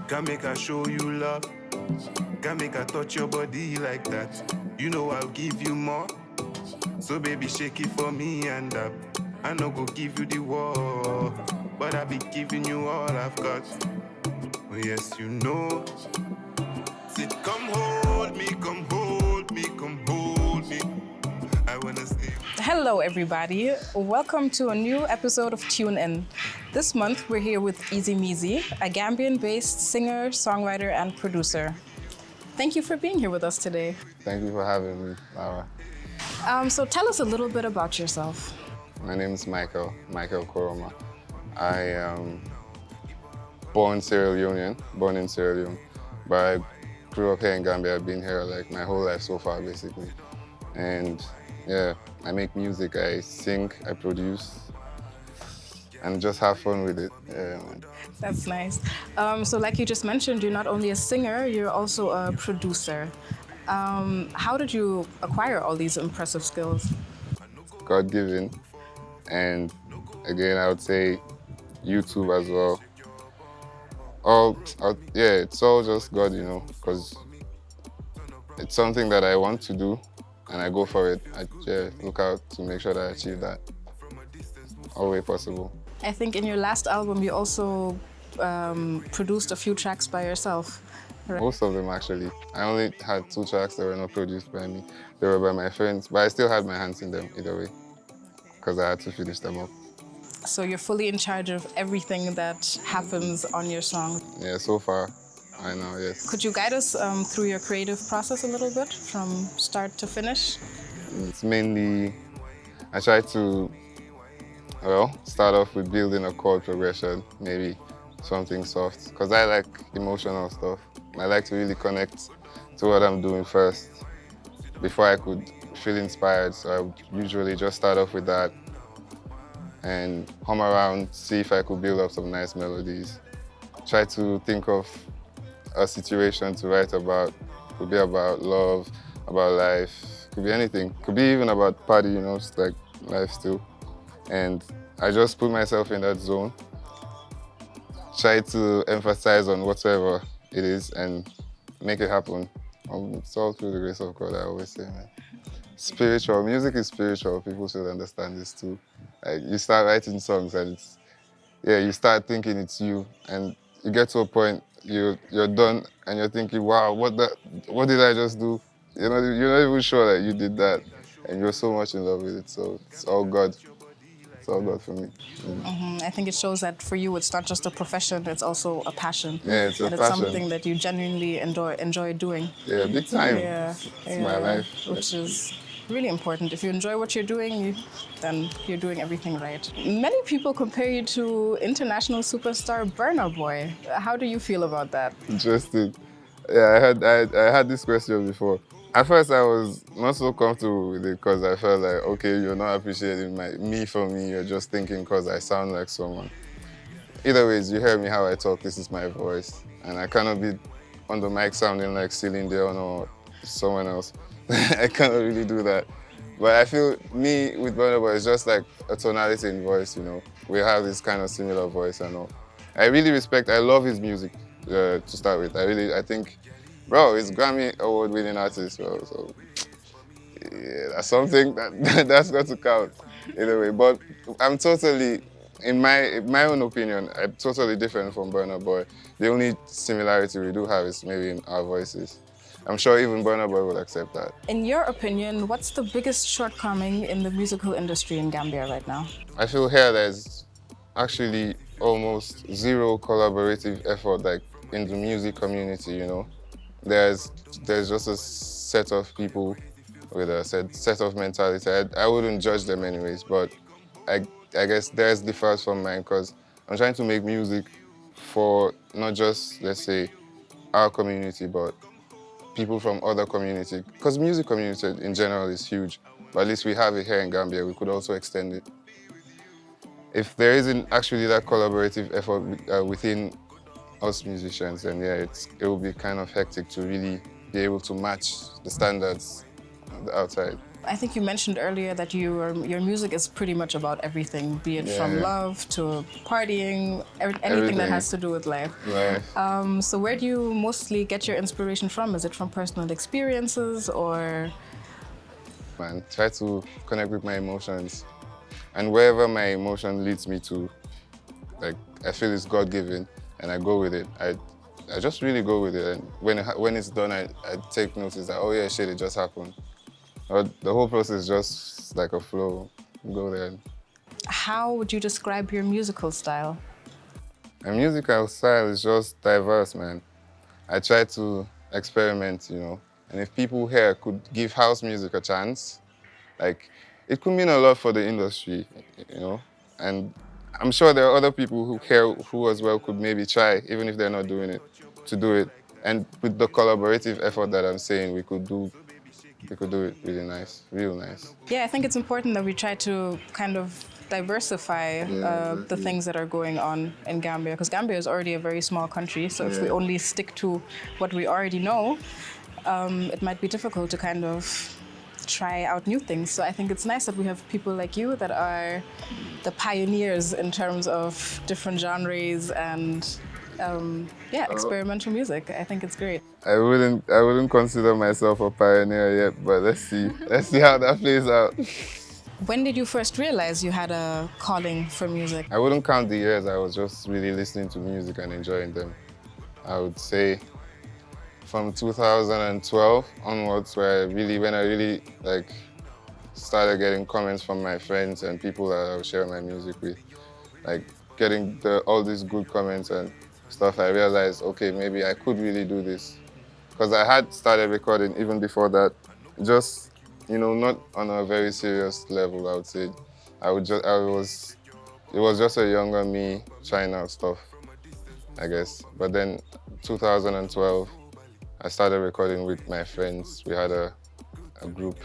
Can make her show you love. Can make her touch your body like that. You know I'll give you more. So baby, shake it for me and up. I no go give you the world, but I be giving you all I've got. Oh yes, you know. Sit, come hold me, come hold me, come hold me. I wanna stay. Hello everybody, welcome to a new episode of Tune In. This month we're here with Eazee Mizee, a Gambian-based singer, songwriter and producer. Thank you for being here with us today. Thank you for having me, Laura. So tell us a little bit about yourself. My name is Micheal Koroma. I am born in Sierra Leone, but I grew up here in Gambia. I've been here like my whole life so far, basically. And yeah, I make music, I sing, I produce, and just have fun with it. Yeah, man. That's nice. So like you just mentioned, you're not only a singer, you're also a producer. How did you acquire all these impressive skills? God-given, and again, I would say YouTube as well. It's all just God, you know, because it's something that I want to do, and I go for it. I look out to make sure that I achieve that all way possible. I think in your last album, you also produced a few tracks by yourself. Right? Most of them, actually. I only had 2 tracks that were not produced by me. They were by my friends, but I still had my hands in them either way, because I had to finish them up. So you're fully in charge of everything that happens on your song? Yeah, so far, I know, yes. Could you guide us through your creative process a little bit, from start to finish? It's mainly, I try to, start off with building a chord progression, maybe something soft, because I like emotional stuff. I like to really connect to what I'm doing first before I could feel inspired. So I would usually just start off with that and hum around, see if I could build up some nice melodies. Try to think of a situation to write about. Could be about love, about life, could be anything. Could be even about party, you know, just like life still. And I just put myself in that zone. Try to emphasize on whatever it is and make it happen. It's all through the grace of God, I always say, man. Spiritual, music is spiritual. People should understand this too. Like, you start writing songs and you start thinking it's you, and you get to a point, you're done and you're thinking, wow, what did I just do? You're not even sure that you did that, and you're so much in love with it. So it's all God. It's all God for me. I think it shows that for you, it's not just a profession, it's also a passion. Yeah, it's a passion. It's something that you genuinely enjoy doing. Yeah, big time. Yeah, it's my life. Which is really important. If you enjoy what you're doing, then you're doing everything right. Many people compare you to international superstar Burna Boy. How do you feel about that? Interesting. Yeah, I had this question before. At first, I was not so comfortable with it because I felt like, okay, you're not appreciating me for me, you're just thinking because I sound like someone. Either ways, you hear me how I talk, this is my voice. And I cannot be on the mic sounding like Celine Dion or someone else. I cannot really do that. But I feel me with Burna Boy is just like a tonality in voice, you know. We have this kind of similar voice and all. I love his music to start with. I think, bro, he's Grammy award-winning artist, bro. So yeah, that's something that's got to count in a way. But I'm totally, in my own opinion, I'm totally different from Burna Boy. The only similarity we do have is maybe in our voices. I'm sure even Burna Boy would accept that. In your opinion, what's the biggest shortcoming in the musical industry in Gambia right now? I feel here there's actually almost zero collaborative effort, like in the music community, you know. There's just a set of people with a set of mentality. I wouldn't judge them anyways, but I guess theirs differs from mine because I'm trying to make music for not just, let's say, our community, but people from other communities. Because music community in general is huge, but at least we have it here in Gambia. We could also extend it. If there isn't actually that collaborative effort within us musicians, then yeah, it will be kind of hectic to really be able to match the standards outside. I think you mentioned earlier that your music is pretty much about everything, be it from love to partying, anything Everything. that has to do with life. Right. So where do you mostly get your inspiration from? Is it from personal experiences or? Man, try to connect with my emotions. And wherever my emotion leads me to, like, I feel it's God-given, and I go with it. I just really go with it. And when it's done, I take notice that, oh yeah, shit, it just happened. Or the whole process is just like a flow. Go there. How would you describe your musical style? My musical style is just diverse, man. I try to experiment, you know. And if people here could give house music a chance, like, it could mean a lot for the industry, you know. And I'm sure there are other people who care who as well could maybe try, even if they're not doing it, to do it. And with the collaborative effort that I'm saying, we could do it really nice, real nice. Yeah, I think it's important that we try to kind of diversify the things that are going on in Gambia, because Gambia is already a very small country, so if we only stick to what we already know, it might be difficult to kind of try out new things. So I think it's nice that we have people like you that are the pioneers in terms of different genres and experimental music. I think it's great. I wouldn't consider myself a pioneer yet, but let's see how that plays out. When did you first realize you had a calling for music? I wouldn't count the years. I was just really listening to music and enjoying them. I would say from 2012 onwards, when I really like started getting comments from my friends and people that I was sharing my music with, like getting all these good comments and stuff, I realized, okay, maybe I could really do this. Because I had started recording even before that, just, you know, not on a very serious level, I would say. It was just a younger me trying out stuff, I guess. But then 2012, I started recording with my friends. We had a group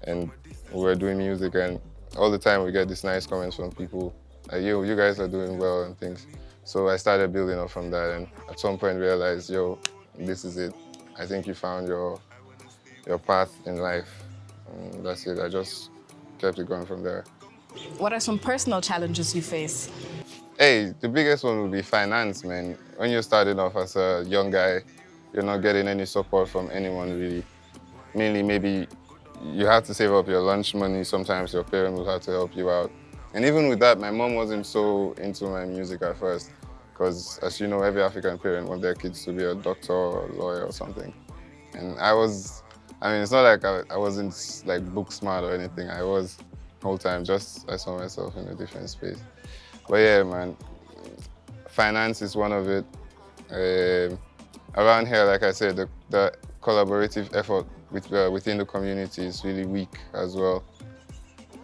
and we were doing music, and all the time we get these nice comments from people, like, yo, you guys are doing well and things. So I started building up from that, and at some point realized, yo, this is it. I think you found your path in life. And that's it. I just kept it going from there. What are some personal challenges you face? Hey, the biggest one would be finance, man. When you're starting off as a young guy, you're not getting any support from anyone really. Mainly maybe you have to save up your lunch money. Sometimes your parents will have to help you out. And even with that, my mom wasn't so into my music at first, because as you know, every African parent wants their kids to be a doctor or a lawyer or something. And it's not like I wasn't like book smart or anything. I was the whole time, just I saw myself in a different space. But yeah, man, finance is one of it. Around here, like I said, the collaborative effort within the community is really weak as well.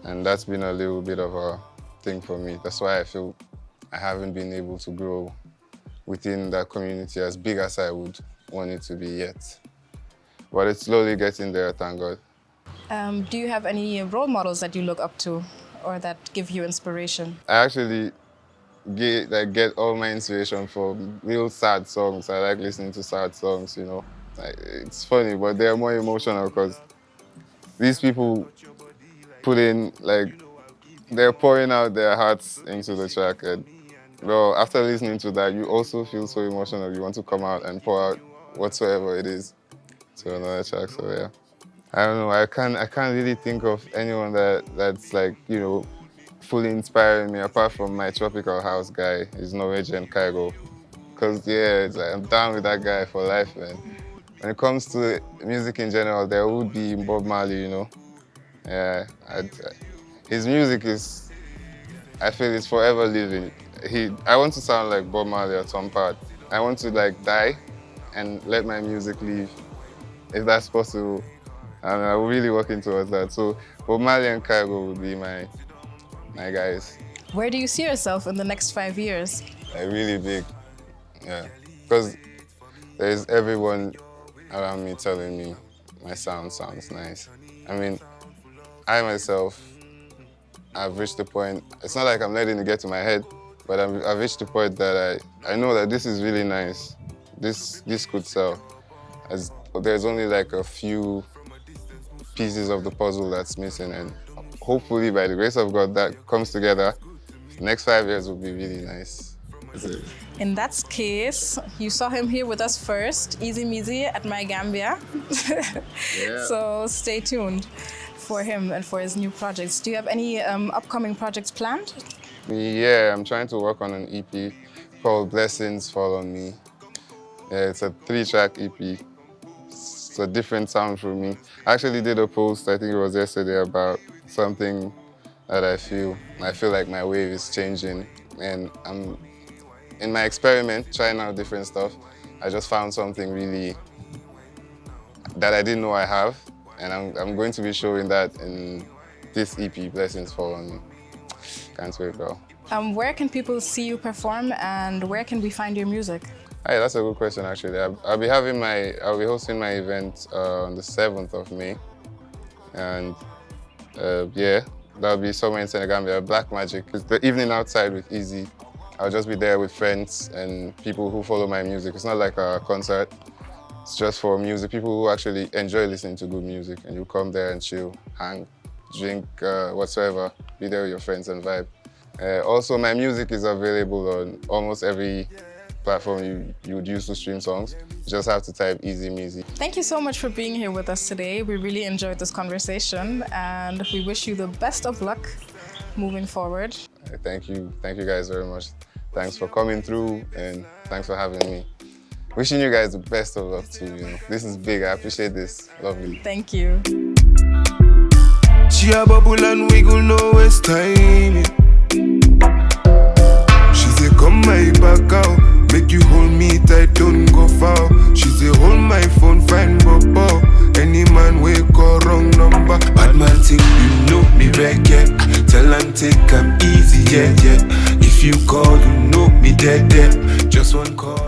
And that's been a little bit of a thing for me. That's why I feel I haven't been able to grow within that community as big as I would want it to be yet. But it's slowly getting there, thank God. Do you have any role models that you look up to or that give you inspiration? I actually get all my inspiration from real sad songs. I like listening to sad songs, you know. It's funny, but they're more emotional because these people put in, they're pouring out their hearts into the track. And, well, after listening to that, you also feel so emotional. You want to come out and pour out whatsoever it is to another track, so yeah. I don't know, I can't really think of anyone that's like, you know, fully inspiring me apart from my tropical house guy, he's Norwegian Kygo. Because, yeah, I'm down with that guy for life, man. When it comes to music in general, there would be Bob Marley, you know. Yeah, his music is, I feel it's forever living. I want to sound like Bob Marley at some part. I want to die and let my music live, if that's possible. And I'm really working towards that. So Bob Marley and Kygo would be my guys. Where do you see yourself in the next 5 years? Really big, yeah. Because there's everyone around me telling me my sound sounds nice. I mean, I myself, I've reached the point, it's not like I'm letting it get to my head, but I've reached the point that I know that this is really nice. This could sell. As there's only like a few pieces of the puzzle that's missing, and hopefully by the grace of God that comes together. The next 5 years will be really nice. In that case, you saw him here with us first, Eazee Mizee at My Gambia. Yeah. So stay tuned for him and for his new projects. Do you have any upcoming projects planned? Yeah, I'm trying to work on an EP called Blessings Fall on Me. Yeah, it's a 3-track EP. It's a different sound for me. I actually did a post, I think it was yesterday, about something that I feel like my wave is changing, and I'm in my experiment, trying out different stuff. I just found something really that I didn't know I have, and I'm going to be showing that in this EP, Blessings Fall on Me. Can't wait, girl. Where can people see you perform, and where can we find your music? Hey, that's a good question, actually. I'll be hosting my event on the 7th of May, and yeah, that'll be somewhere in Gambia. Black Magic. It's the evening outside with Eazee. I'll just be there with friends and people who follow my music. It's not like a concert. It's just for music. People who actually enjoy listening to good music, and you come there and chill, hang, drink, whatsoever. Be there with your friends and vibe. Also, my music is available on almost every platform you would use to stream songs. You just have to type Eazee Mizee. Thank you so much for being here with us today. We really enjoyed this conversation, and we wish you the best of luck moving forward. Thank you guys very much. Thanks for coming through, and thanks for having me. Wishing you guys the best of luck too. This is big. I appreciate this. Lovely. Thank you. She a bubble and wiggle, no waste time. She say, come my back out, make you hold me tight, don't go far. She say, hold my phone, fine bubble. Any man wake or wrong number. Bad man think you know me right, yeah. Tell and take I'm easy, yeah, yeah. If you call, you know me dead, dead. Just one call.